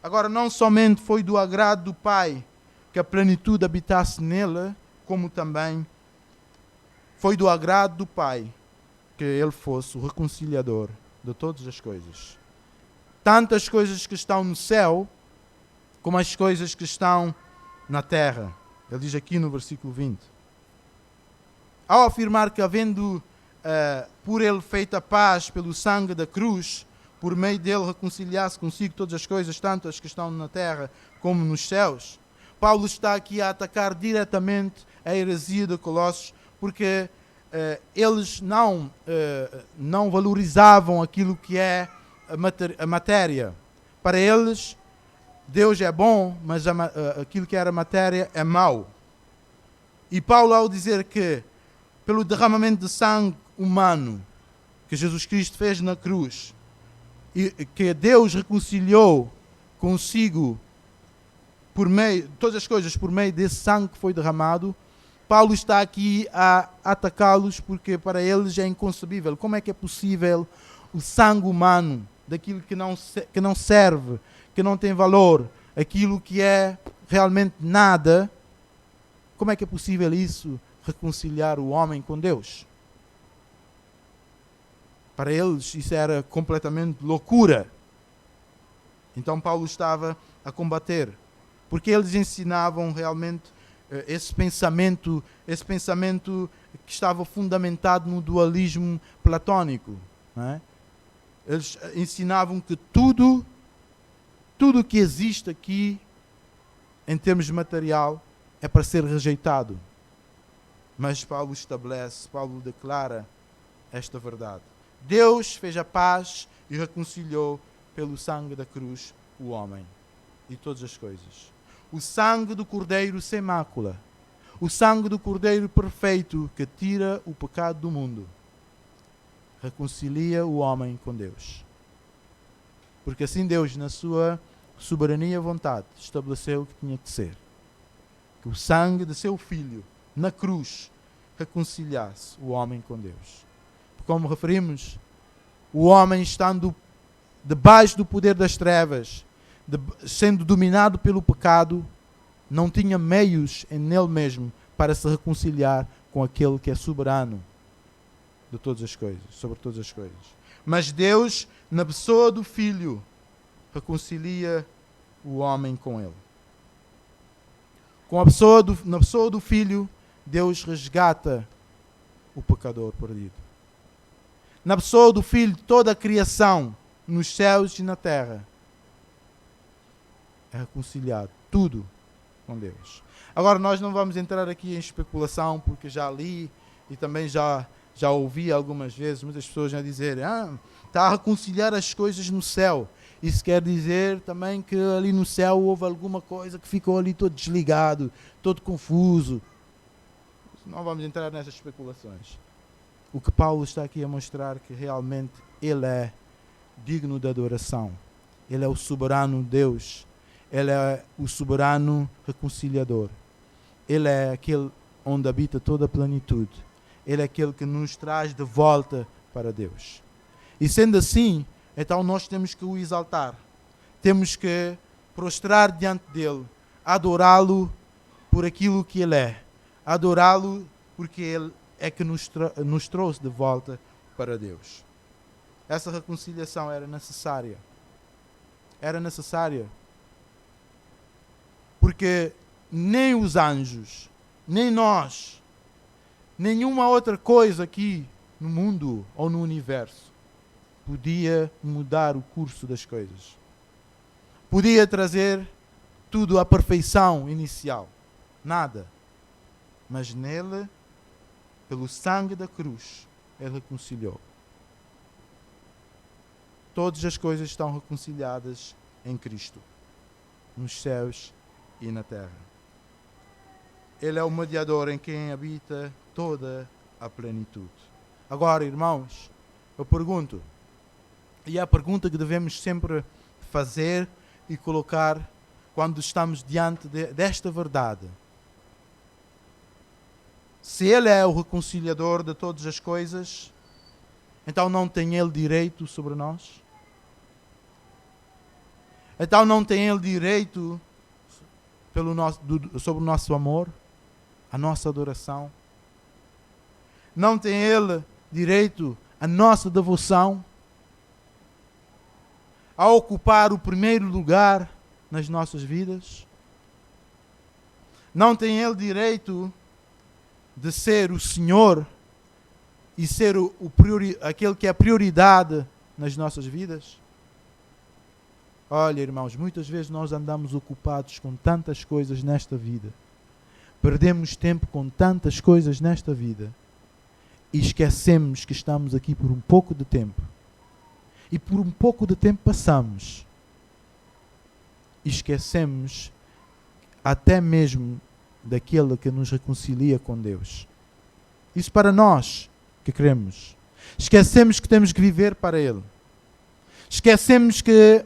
Agora, não somente foi do agrado do Pai que a plenitude habitasse nele, como também foi do agrado do Pai que Ele fosse o reconciliador de todas as coisas. Tanto as coisas que estão no céu, como as coisas que estão na terra. Ele diz aqui no versículo 20. Ao afirmar que, havendo por Ele feito a paz pelo sangue da cruz, por meio dele reconciliar-se consigo todas as coisas, tanto as que estão na terra como nos céus, Paulo está aqui a atacar diretamente a heresia de Colossos, porque eles não valorizavam aquilo que é a matéria. Para eles, Deus é bom, mas aquilo que era matéria é mau. E Paulo, ao dizer que pelo derramamento de sangue humano que Jesus Cristo fez na cruz, e que Deus reconciliou consigo por meio, todas as coisas por meio desse sangue que foi derramado, Paulo está aqui a atacá-los porque para eles é inconcebível. Como é que é possível o sangue humano, daquilo que não serve, que não tem valor, aquilo que é realmente nada, como é que é possível isso reconciliar o homem com Deus? Para eles isso era completamente loucura. Então Paulo estava a combater, porque eles ensinavam realmente esse pensamento que estava fundamentado no dualismo platônico. Não é? Eles ensinavam que tudo que existe aqui, em termos de material, é para ser rejeitado. Mas Paulo declara esta verdade. Deus fez a paz e reconciliou pelo sangue da cruz o homem e todas as coisas. O sangue do Cordeiro sem mácula, o sangue do Cordeiro perfeito que tira o pecado do mundo, reconcilia o homem com Deus. Porque assim Deus, na sua soberania e vontade, estabeleceu o que tinha que ser. Que o sangue de seu Filho, na cruz, reconciliasse o homem com Deus. Como referimos, o homem estando debaixo do poder das trevas, sendo dominado pelo pecado, não tinha meios nele mesmo para se reconciliar com aquele que é soberano de todas as coisas, sobre todas as coisas. Mas Deus, na pessoa do Filho, reconcilia o homem com ele. Na pessoa do Filho, Deus resgata o pecador perdido. Na pessoa do Filho, toda a criação, nos céus e na terra, é reconciliado. Tudo com Deus. Agora, nós não vamos entrar aqui em especulação, porque já li e também já ouvi algumas vezes muitas pessoas já dizerem: está a reconciliar as coisas no céu. Isso quer dizer também que ali no céu houve alguma coisa que ficou ali todo desligado, todo confuso. Não vamos entrar nessas especulações. O que Paulo está aqui a mostrar que realmente ele é digno de adoração. Ele é o soberano Deus. Ele é o soberano reconciliador. Ele é aquele onde habita toda a plenitude. Ele é aquele que nos traz de volta para Deus. E sendo assim, então nós temos que o exaltar. Temos que prostrar diante dele. Adorá-lo por aquilo que ele é. Adorá-lo porque ele é que nos trouxe de volta para Deus. Essa reconciliação era necessária. Era necessária. Porque nem os anjos, nem nós, nenhuma outra coisa aqui no mundo ou no universo podia mudar o curso das coisas. Podia trazer tudo à perfeição inicial. Nada. Mas nele, pelo sangue da cruz, ele reconciliou. Todas as coisas estão reconciliadas em Cristo, nos céus e na terra. Ele é o mediador em quem habita toda a plenitude. Agora, irmãos, eu pergunto, e é a pergunta que devemos sempre fazer e colocar quando estamos diante desta verdade. Se ele é o reconciliador de todas as coisas, então não tem ele direito sobre nós? Então não tem ele direito sobre o nosso amor, a nossa adoração? Não tem ele direito à nossa devoção, a ocupar o primeiro lugar nas nossas vidas? Não tem ele direito de ser o Senhor e ser aquele que é prioridade nas nossas vidas? Olha, irmãos, muitas vezes nós andamos ocupados com tantas coisas nesta vida. Perdemos tempo com tantas coisas nesta vida. E esquecemos que estamos aqui por um pouco de tempo. E por um pouco de tempo passamos. E esquecemos até mesmo daquele que nos reconcilia com Deus. Isso para nós que queremos. Esquecemos que temos que viver para Ele. Esquecemos que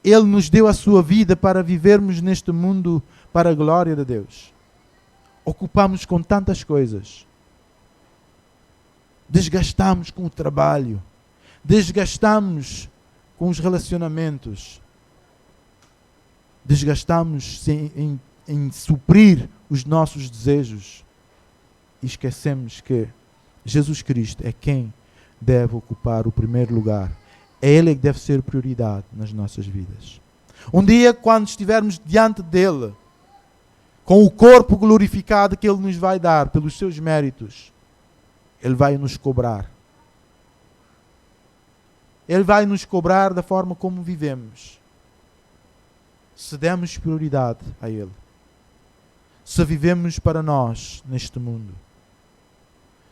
Ele nos deu a sua vida para vivermos neste mundo para a glória de Deus. Ocupamos com tantas coisas. Desgastamos com o trabalho. Desgastamos com os relacionamentos. Desgastamos em suprir os nossos desejos. E esquecemos que Jesus Cristo é quem deve ocupar o primeiro lugar. É Ele que deve ser prioridade nas nossas vidas. Um dia, quando estivermos diante dEle, com o corpo glorificado que Ele nos vai dar pelos seus méritos, Ele vai nos cobrar. Ele vai nos cobrar da forma como vivemos. Se demos prioridade a Ele. Se vivemos para nós neste mundo.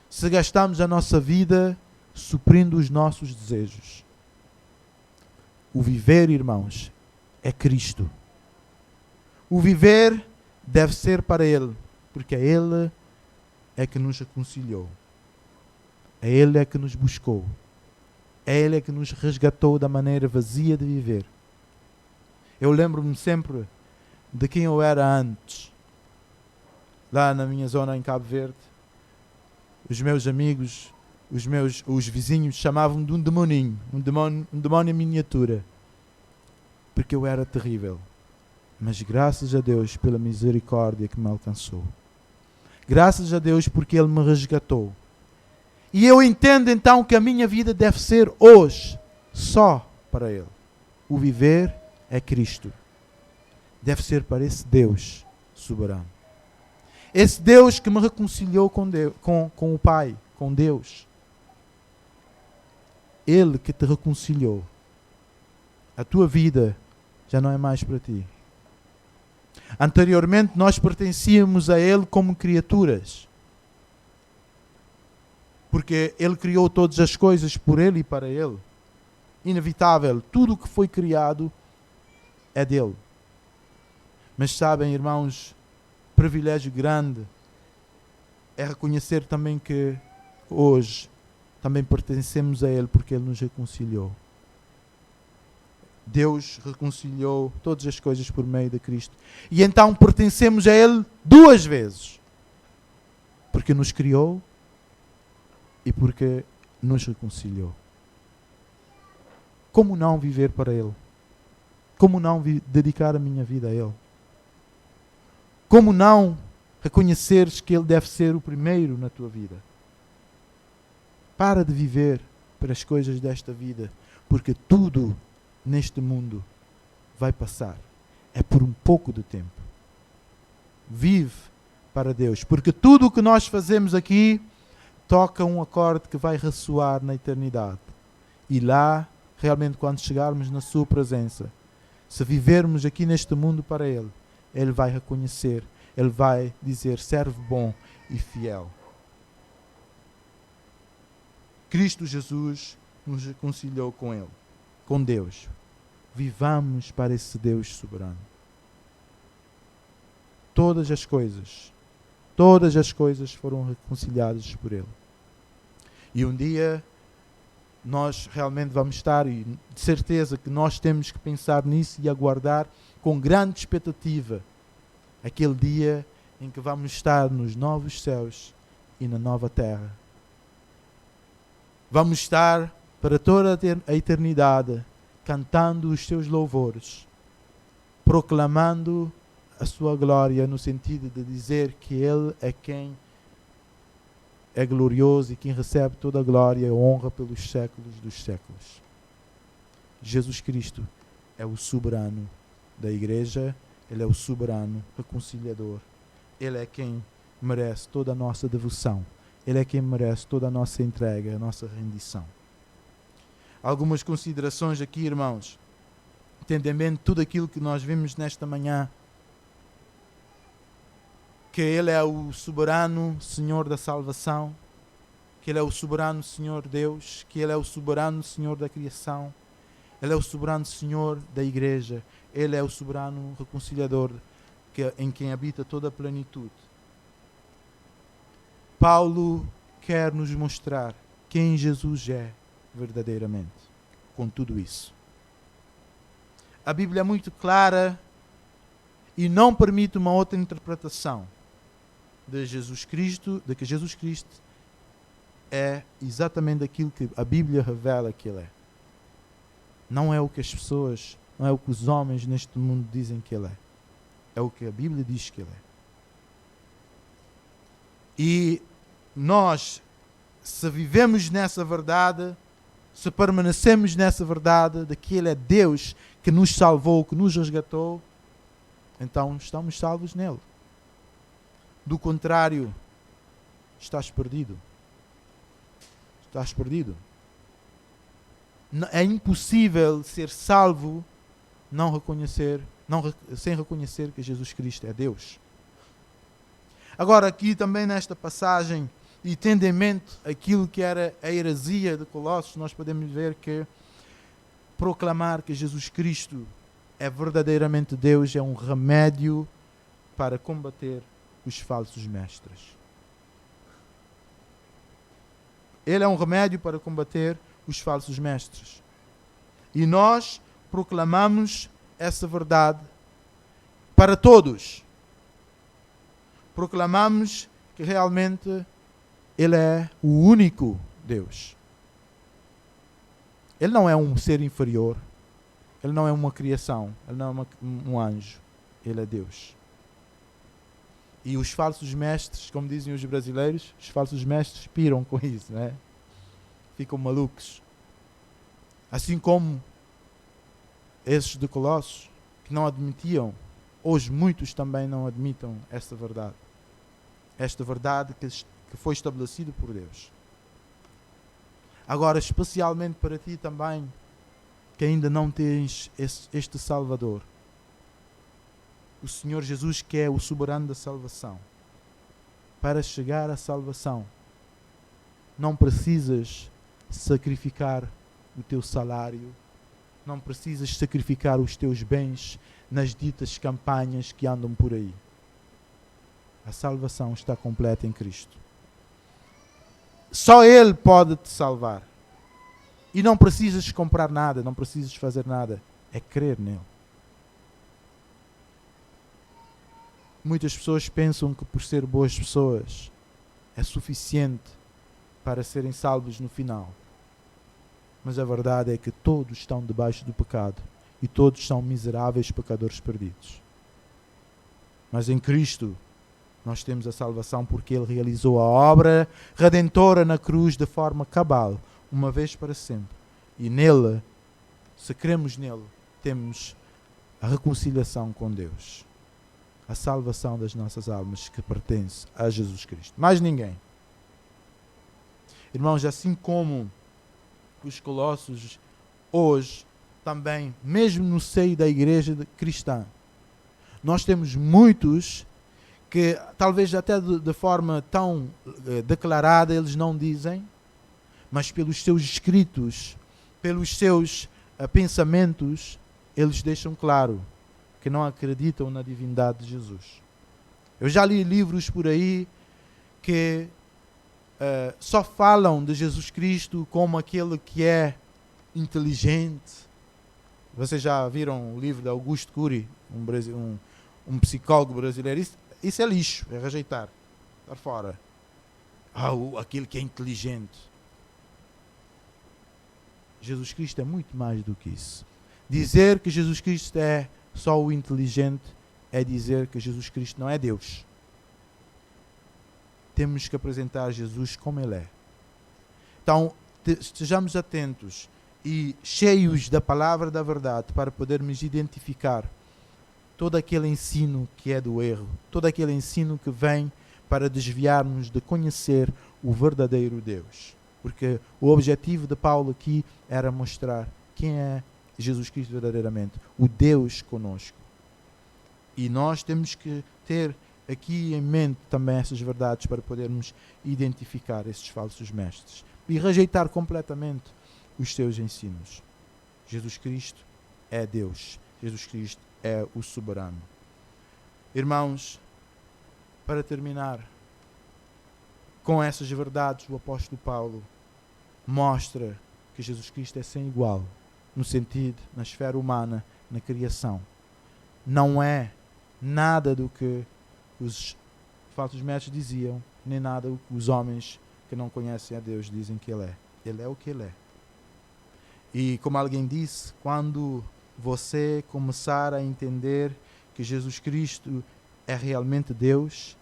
Se gastamos a nossa vida suprindo os nossos desejos. O viver, irmãos, é Cristo. O viver deve ser para Ele, porque Ele é que nos reconciliou. É Ele é que nos buscou. É Ele é que nos resgatou da maneira vazia de viver. Eu lembro-me sempre de quem eu era antes. Lá na minha zona em Cabo Verde, os meus amigos, os vizinhos chamavam-me de um demoninho, um demónio em miniatura. Porque eu era terrível. Mas graças a Deus pela misericórdia que me alcançou. Graças a Deus porque Ele me resgatou. E eu entendo então que a minha vida deve ser hoje só para Ele. O viver é Cristo. Deve ser para esse Deus soberano. Esse Deus que me reconciliou com o Pai, com Deus. Ele que te reconciliou. A tua vida já não é mais para ti. Anteriormente nós pertencíamos a Ele como criaturas. Porque Ele criou todas as coisas por Ele e para Ele. Inevitável. Tudo o que foi criado é dele. Mas sabem, irmãos, privilégio grande é reconhecer também que hoje também pertencemos a Ele porque Ele nos reconciliou. Deus reconciliou todas as coisas por meio de Cristo. E então pertencemos a Ele duas vezes. Porque nos criou e porque nos reconciliou. Como não viver para Ele? Como não dedicar a minha vida a Ele? Como não reconheceres que Ele deve ser o primeiro na tua vida? Para de viver para as coisas desta vida, porque tudo neste mundo vai passar. É por um pouco de tempo. Vive para Deus, porque tudo o que nós fazemos aqui toca um acorde que vai ressoar na eternidade. E lá, realmente, quando chegarmos na sua presença, se vivermos aqui neste mundo para Ele, Ele vai reconhecer, Ele vai dizer, servo bom e fiel. Cristo Jesus nos reconciliou com Ele, com Deus. Vivamos para esse Deus soberano. Todas as coisas foram reconciliadas por Ele. E um dia nós realmente vamos estar, e de certeza que nós temos que pensar nisso e aguardar com grande expectativa aquele dia em que vamos estar nos novos céus e na nova terra. Vamos estar para toda a eternidade cantando os seus louvores, proclamando a sua glória no sentido de dizer que Ele é quem é glorioso e quem recebe toda a glória e honra pelos séculos dos séculos. Jesus Cristo é o soberano da igreja, Ele é o soberano reconciliador. Ele é quem merece toda a nossa devoção. Ele é quem merece toda a nossa entrega, a nossa rendição. Algumas considerações aqui, irmãos. Tendo em mente tudo aquilo que nós vimos nesta manhã. Que Ele é o soberano Senhor da salvação. Que Ele é o soberano Senhor Deus. Que Ele é o soberano Senhor da criação. Ele é o soberano Senhor da igreja. Ele é o soberano reconciliador em quem habita toda a plenitude. Paulo quer nos mostrar quem Jesus é verdadeiramente com tudo isso. A Bíblia é muito clara e não permite uma outra interpretação de Jesus Cristo, de que Jesus Cristo é exatamente aquilo que a Bíblia revela que Ele é. Não é o que as pessoas, não é o que os homens neste mundo dizem que Ele é. É o que a Bíblia diz que Ele é. E nós se vivemos nessa verdade, se permanecemos nessa verdade de que Ele é Deus que nos salvou, que nos resgatou, então estamos salvos nele. Do contrário, estás perdido. Estás perdido. É impossível ser salvo sem reconhecer que Jesus Cristo é Deus. Agora aqui também nesta passagem, e tendo em mente aquilo que era a heresia de Colossos, nós podemos ver que proclamar que Jesus Cristo é verdadeiramente Deus é um remédio para combater os falsos mestres. Ele é um remédio para combater os falsos mestres. E nós proclamamos essa verdade para todos. Proclamamos que realmente Ele é o único Deus. Ele não é um ser inferior. Ele não é uma criação. Ele não é um anjo. Ele é Deus. E os falsos mestres, como dizem os brasileiros, os falsos mestres piram com isso, né? Ficam malucos. Assim como esses de Colossos, que não admitiam, hoje muitos também não admitam esta verdade. Esta verdade que foi estabelecida por Deus. Agora, especialmente para ti também, que ainda não tens este Salvador. O Senhor Jesus, que é o soberano da salvação. Para chegar à salvação, não precisas sacrificar o teu salário, não precisas sacrificar os teus bens nas ditas campanhas que andam por aí. A salvação está completa em Cristo. Só Ele pode te salvar. E não precisas comprar nada, não precisas fazer nada. É crer nele. Muitas pessoas pensam que por ser boas pessoas é suficiente para serem salvos no final. Mas a verdade é que todos estão debaixo do pecado e todos são miseráveis pecadores perdidos. Mas em Cristo nós temos a salvação porque Ele realizou a obra redentora na cruz de forma cabal, uma vez para sempre. E nele, se cremos nele, temos a reconciliação com Deus. A salvação das nossas almas que pertence a Jesus Cristo. Mais ninguém. Irmãos, assim como os Colossos hoje também, mesmo no seio da igreja cristã, nós temos muitos que talvez até de forma tão declarada eles não dizem, mas pelos seus escritos, pelos seus pensamentos, eles deixam claro que não acreditam na divindade de Jesus. Eu já li livros por aí que só falam de Jesus Cristo como aquele que é inteligente. Vocês já viram o livro de Augusto Cury, um psicólogo brasileiro? Isso é lixo, é rejeitar, estar fora. Aquele que é inteligente. Jesus Cristo é muito mais do que isso. Dizer que Jesus Cristo é só o inteligente é dizer que Jesus Cristo não é Deus. Temos que apresentar Jesus como Ele é. Então, estejamos atentos e cheios da palavra da verdade para podermos identificar todo aquele ensino que é do erro, todo aquele ensino que vem para desviarmos de conhecer o verdadeiro Deus. Porque o objetivo de Paulo aqui era mostrar quem é Jesus Cristo verdadeiramente, o Deus conosco. E nós temos que ter aqui em mente também essas verdades para podermos identificar esses falsos mestres e rejeitar completamente os seus ensinos. Jesus Cristo é Deus. Jesus Cristo é o soberano. Irmãos, para terminar, com essas verdades, o apóstolo Paulo mostra que Jesus Cristo é sem igual, no sentido, na esfera humana, na criação. Não é nada do que os falsos mestres diziam, nem nada do que os homens que não conhecem a Deus dizem que Ele é. Ele é o que Ele é. E como alguém disse, quando você começar a entender que Jesus Cristo é realmente Deus,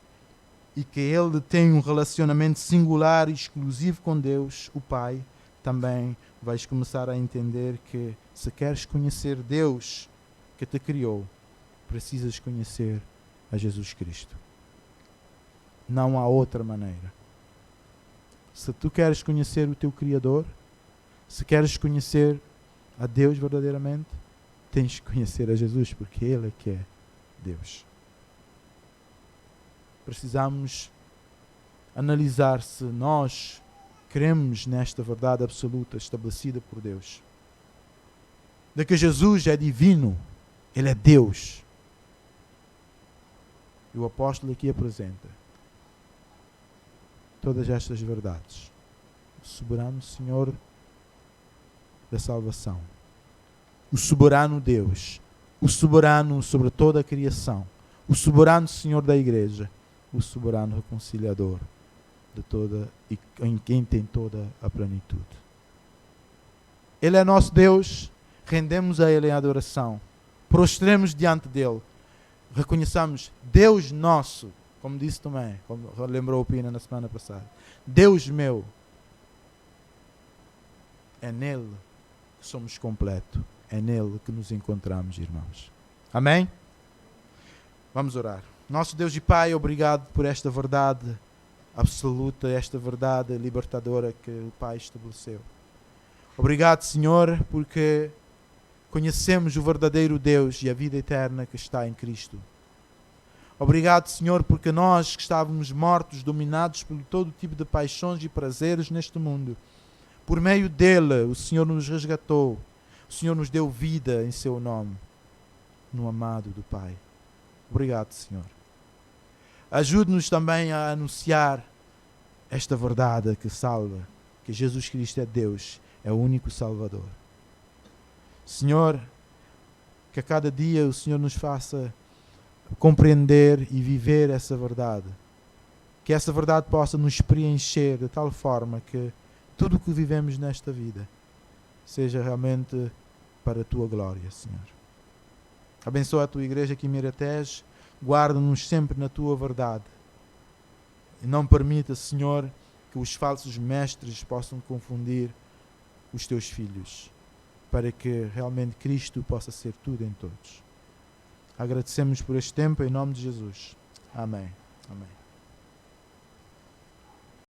e que ele tem um relacionamento singular e exclusivo com Deus, o Pai, também vais começar a entender que se queres conhecer Deus que te criou, precisas conhecer a Jesus Cristo. Não há outra maneira. Se tu queres conhecer o teu Criador, se queres conhecer a Deus verdadeiramente, tens que conhecer a Jesus, porque Ele é que é Deus. Precisamos analisar se nós cremos nesta verdade absoluta estabelecida por Deus, de que Jesus é divino, Ele é Deus. E o apóstolo aqui apresenta todas estas verdades. O soberano Senhor da salvação, o soberano Deus, o soberano sobre toda a criação, o soberano Senhor da igreja, o soberano reconciliador de toda e em quem tem toda a plenitude. Ele é nosso Deus, rendemos a Ele em adoração, prostremos diante dele, reconheçamos Deus nosso, como disse também, como lembrou o Pina na semana passada, Deus meu, é nele que somos completos, é nele que nos encontramos, irmãos. Amém? Vamos orar. Nosso Deus e Pai, obrigado por esta verdade absoluta, esta verdade libertadora que o Pai estabeleceu. Obrigado, Senhor, porque conhecemos o verdadeiro Deus e a vida eterna que está em Cristo. Obrigado, Senhor, porque nós que estávamos mortos, dominados por todo tipo de paixões e prazeres neste mundo, por meio dele, o Senhor nos resgatou, o Senhor nos deu vida em seu nome, no amado do Pai. Obrigado, Senhor. Ajude-nos também a anunciar esta verdade que salva, que Jesus Cristo é Deus, é o único Salvador. Senhor, que a cada dia o Senhor nos faça compreender e viver essa verdade. Que essa verdade possa nos preencher de tal forma que tudo o que vivemos nesta vida seja realmente para a Tua glória, Senhor. Abençoa a Tua igreja aqui em Miratejo, guarda-nos sempre na Tua verdade. E não permita, Senhor, que os falsos mestres possam confundir os Teus filhos, para que realmente Cristo possa ser tudo em todos. Agradecemos por este tempo, em nome de Jesus. Amém. Amém.